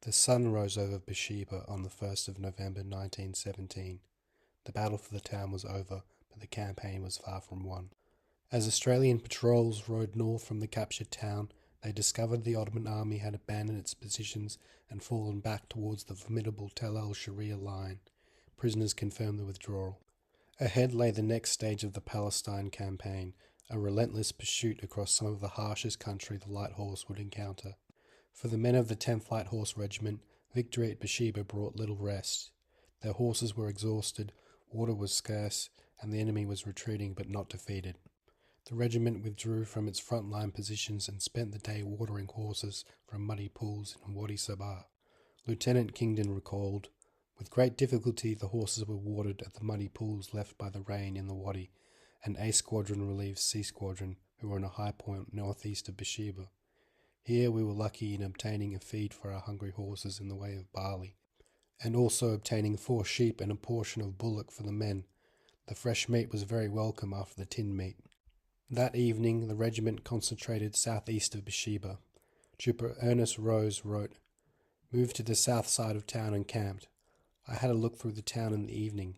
The sun rose over Beersheba on the 1st of November 1917. The battle for the town was over, but the campaign was far from won. As Australian patrols rode north from the captured town, they discovered the Ottoman army had abandoned its positions and fallen back towards the formidable Tel el-Sharia line. Prisoners confirmed the withdrawal. Ahead lay the next stage of the Palestine campaign, a relentless pursuit across some of the harshest country the Light Horse would encounter. For the men of the 10th Light Horse Regiment, victory at Beersheba brought little rest. Their horses were exhausted, water was scarce, and the enemy was retreating but not defeated. The regiment withdrew from its front-line positions and spent the day watering horses from muddy pools in Wadi Sabah. Lieutenant Kingdon recalled, "With great difficulty the horses were watered at the muddy pools left by the rain in the wadi, and A Squadron relieved C Squadron, who were on a high point northeast of Beersheba. Here we were lucky in obtaining a feed for our hungry horses in the way of barley, and also obtaining 4 sheep and a portion of bullock for the men. The fresh meat was very welcome after the tinned meat." That evening the regiment concentrated southeast of Beersheba. Trooper Ernest Rose wrote, "Moved to the south side of town and camped. I had a look through the town in the evening.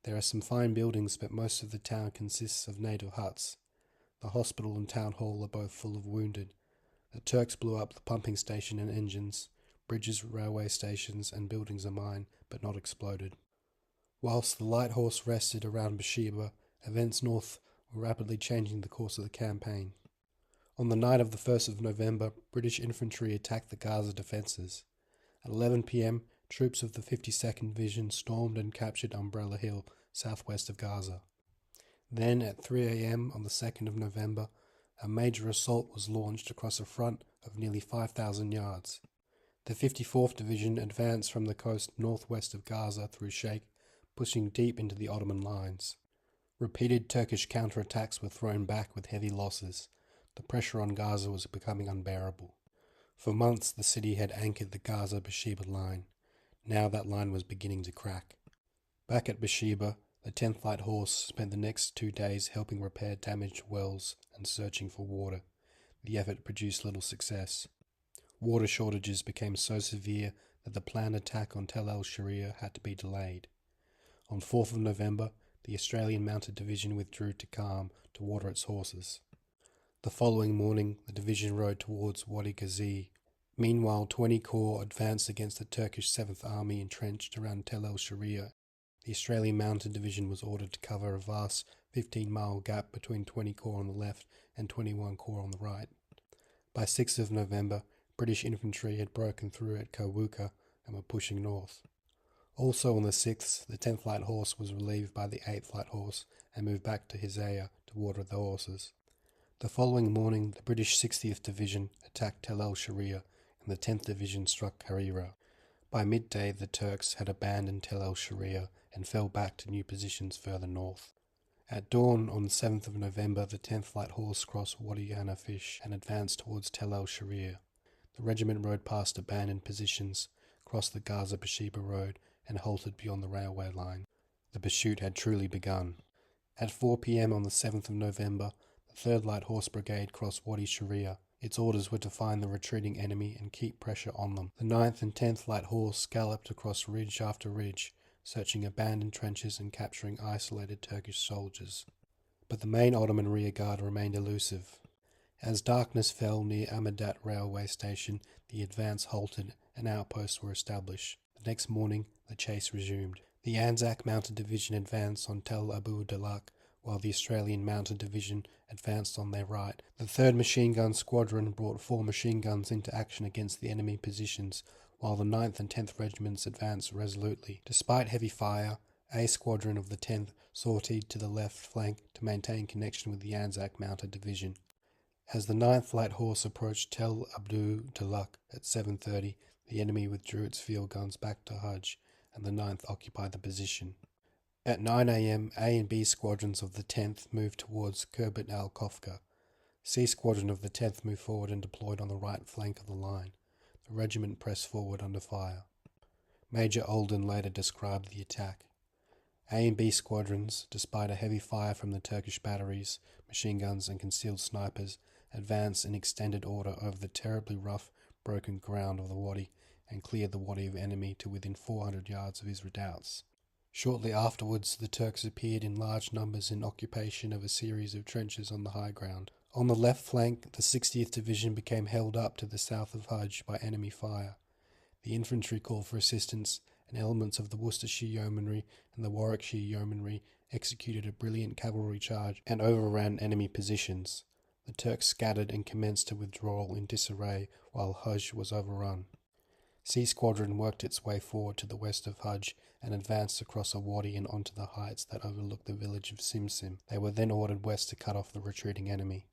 There are some fine buildings, but most of the town consists of native huts. The hospital and town hall are both full of wounded. The Turks blew up the pumping station and engines. Bridges, railway stations and buildings are mine, but not exploded." Whilst the Light Horse rested around Beersheba, events north were rapidly changing the course of the campaign. On the night of the 1st of November, British infantry attacked the Gaza defences. At 11 p.m, troops of the 52nd Division stormed and captured Umbrella Hill, southwest of Gaza. Then, at 3 a.m. on the 2nd of November, a major assault was launched across a front of nearly 5,000 yards. The 54th Division advanced from the coast northwest of Gaza through Sheikh, pushing deep into the Ottoman lines. Repeated Turkish counterattacks were thrown back with heavy losses. The pressure on Gaza was becoming unbearable. For months the city had anchored the Gaza-Beersheba line. Now that line was beginning to crack. Back at Beersheba, the 10th Light Horse spent the next 2 days helping repair damaged wells and searching for water. The effort produced little success. Water shortages became so severe that the planned attack on Tel el-Sharia had to be delayed. On 4th of November, the Australian Mounted Division withdrew to Qam to water its horses. The following morning, the division rode towards Wadi Ghazi. Meanwhile, 20 Corps advanced against the Turkish 7th Army entrenched around Tel el-Sharia. The Australian Mounted Division was ordered to cover a vast 15-mile gap between 20 Corps on the left and 21 Corps on the right. By 6th of November, British infantry had broken through at Kawuka and were pushing north. Also on the 6th, the 10th Light Horse was relieved by the 8th Light Horse and moved back to Hizaya to water the horses. The following morning, the British 60th Division attacked Tel el-Sharia and the 10th Division struck Harira. By midday, the Turks had abandoned Tel el-Sharia and fell back to new positions further north. At dawn on the 7th of November, the 10th Light Horse crossed Wadi Hanafish and advanced towards Tel el-Sharia. The regiment rode past abandoned positions, crossed the Gaza-Beersheba road, and halted beyond the railway line. The pursuit had truly begun. At 4 p.m. on the 7th of November, the 3rd Light Horse Brigade crossed Wadi Sharia. Its orders were to find the retreating enemy and keep pressure on them. The 9th and 10th Light Horse galloped across ridge after ridge, searching abandoned trenches and capturing isolated Turkish soldiers. But the main Ottoman rearguard remained elusive. As darkness fell near Amadat railway station, the advance halted and outposts were established. The next morning, the chase resumed. The Anzac Mounted Division advanced on Tel Abu Dalak, while the Australian Mounted Division advanced on their right. The 3rd Machine Gun Squadron brought 4 machine guns into action against the enemy positions, while the 9th and 10th Regiments advanced resolutely. Despite heavy fire, A Squadron of the 10th sortied to the left flank to maintain connection with the Anzac Mounted Division. As the 9th Light Horse approached Tel Abdu Dalak at 7:30, the enemy withdrew its field guns back to Hajj, and the 9th occupied the position. At 9 a.m, A and B squadrons of the 10th moved towards Khirbet al-Kofka. C Squadron of the 10th moved forward and deployed on the right flank of the line. The regiment pressed forward under fire. Major Olden later described the attack. A and B squadrons, despite a heavy fire from the Turkish batteries, machine guns and concealed snipers, advanced in extended order over the terribly rough, broken ground of the wadi and cleared the Wadi of enemy to within 400 yards of his redoubts. Shortly afterwards, the Turks appeared in large numbers in occupation of a series of trenches on the high ground. On the left flank, the 60th Division became held up to the south of Hajj by enemy fire. The infantry called for assistance, and elements of the Worcestershire Yeomanry and the Warwickshire Yeomanry executed a brilliant cavalry charge and overran enemy positions. The Turks scattered and commenced a withdrawal in disarray while Hajj was overrun. C Squadron worked its way forward to the west of Hajj and advanced across a wadi and onto the heights that overlooked the village of Simsim. They were then ordered west to cut off the retreating enemy.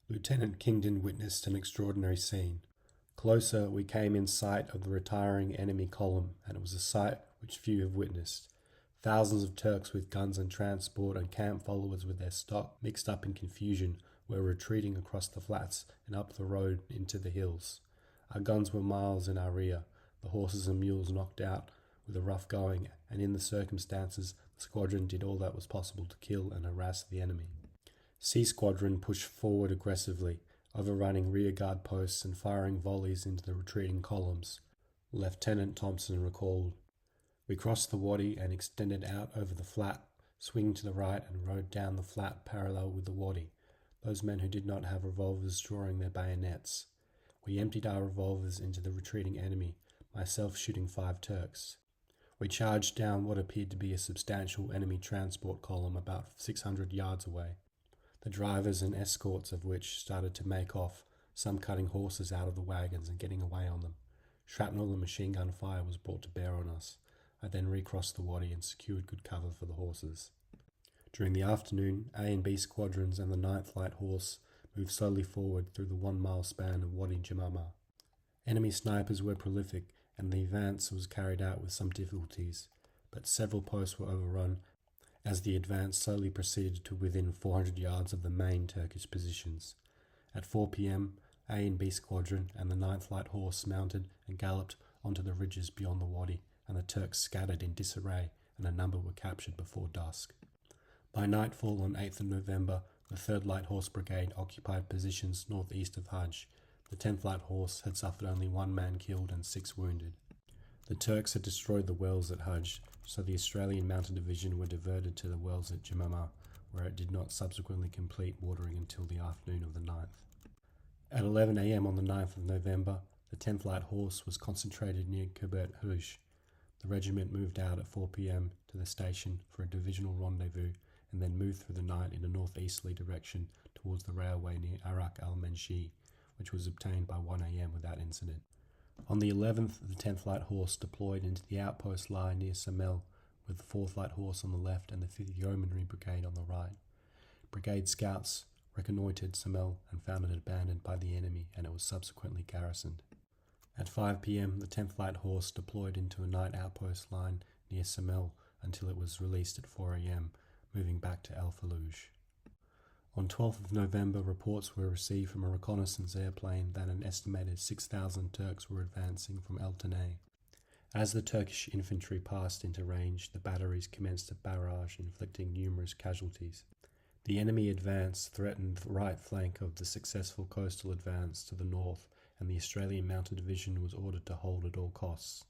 Lieutenant Kingdon witnessed an extraordinary scene. Closer, we came in sight of the retiring enemy column, and it was a sight which few have witnessed. Thousands of Turks with guns and transport and camp followers with their stock, mixed up in confusion, were retreating across the flats and up the road into the hills. Our guns were miles in our rear, the horses and mules knocked out with a rough going, and in the circumstances, the squadron did all that was possible to kill and harass the enemy. C Squadron pushed forward aggressively, overrunning rearguard posts and firing volleys into the retreating columns. Lieutenant Thompson recalled, "We crossed the wadi and extended out over the flat, swinging to the right and rode down the flat parallel with the wadi, those men who did not have revolvers drawing their bayonets. We emptied our revolvers into the retreating enemy, myself shooting 5 Turks. We charged down what appeared to be a substantial enemy transport column about 600 yards away, the drivers and escorts of which started to make off, some cutting horses out of the wagons and getting away on them. Shrapnel and machine gun fire was brought to bear on us. I then recrossed the wadi and secured good cover for the horses." During the afternoon, A and B Squadrons and the 9th Light Horse moved slowly forward through the 1-mile span of Wadi Jamama. Enemy snipers were prolific, and the advance was carried out with some difficulties, but several posts were overrun as the advance slowly proceeded to within 400 yards of the main Turkish positions. At 4 p.m, A and B Squadron and the 9th Light Horse mounted and galloped onto the ridges beyond the wadi, and the Turks scattered in disarray, and a number were captured before dusk. By nightfall on 8th of November, the 3rd Light Horse Brigade occupied positions northeast of Hajj. The 10th Light Horse had suffered only 1 man killed and 6 wounded. The Turks had destroyed the wells at Hajj, so the Australian Mounted Division were diverted to the wells at Jamama, where it did not subsequently complete watering until the afternoon of the 9th. At 11 a.m. on the 9th of November, the 10th Light Horse was concentrated near Quiberon. The regiment moved out at 4 p.m. to the station for a divisional rendezvous and then moved through the night in a northeasterly direction towards the railway near Arak al-Menshi, which was obtained by 1 a.m. without incident. On the 11th, the 10th Light Horse deployed into the outpost line near Samel, with the 4th Light Horse on the left and the 5th Yeomanry Brigade on the right. Brigade scouts reconnoitred Samel and found it abandoned by the enemy, and it was subsequently garrisoned. At 5 p.m, the 10th Light Horse deployed into a night outpost line near Samel until it was released at 4 a.m, moving back to El Falouj. On 12th of November, reports were received from a reconnaissance airplane that an estimated 6,000 Turks were advancing from El Tanay. As the Turkish infantry passed into range, the batteries commenced a barrage, inflicting numerous casualties. The enemy advance threatened the right flank of the successful coastal advance to the north, and the Australian Mounted Division was ordered to hold at all costs.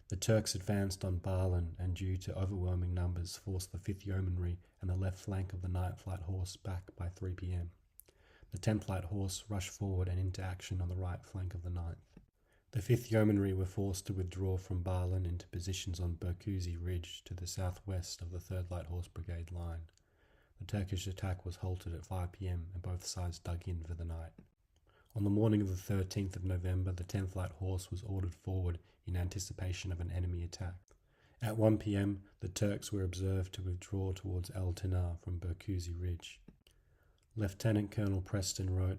The Turks advanced on Barlin and, due to overwhelming numbers, forced the 5th Yeomanry and the left flank of the 9th Light Horse back by 3 p.m. The 10th Light Horse rushed forward and into action on the right flank of the 9th. The 5th Yeomanry were forced to withdraw from Barlin into positions on Berkuzi Ridge to the southwest of the 3rd Light Horse Brigade line. The Turkish attack was halted at 5 p.m. and both sides dug in for the night. On the morning of the 13th of November, the 10th Light Horse was ordered forward in anticipation of an enemy attack. At 1 p.m, the Turks were observed to withdraw towards El Tinar from Berkuzi Ridge. Lieutenant Colonel Preston wrote,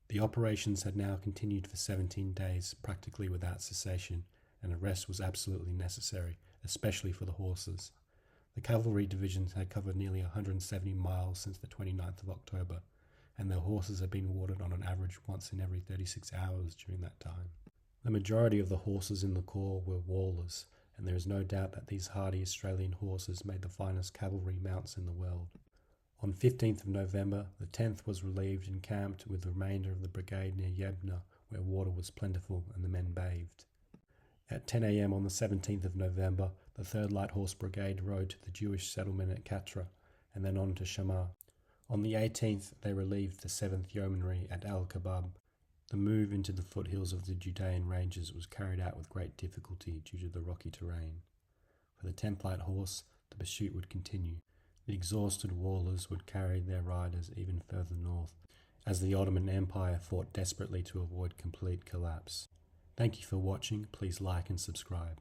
"The operations had now continued for 17 days, practically without cessation, and a rest was absolutely necessary, especially for the horses. The cavalry divisions had covered nearly 170 miles since the 29th of October, and their horses had been watered on an average once in every 36 hours during that time. The majority of the horses in the corps were Wallers, and there is no doubt that these hardy Australian horses made the finest cavalry mounts in the world. On 15th of November, the 10th was relieved and camped with the remainder of the brigade near Yebna, where water was plentiful and the men bathed. At 10 a.m. on the 17th of November, the 3rd Light Horse Brigade rode to the Jewish settlement at Katra and then on to Shamar. On the 18th, they relieved the 7th Yeomanry at Al-Kabab. The move into the foothills of the Judean ranges was carried out with great difficulty due to the rocky terrain. For the 10th Light Horse, the pursuit would continue. The exhausted warlords would carry their riders even further north, as the Ottoman Empire fought desperately to avoid complete collapse. Thank you for watching. Please like and subscribe.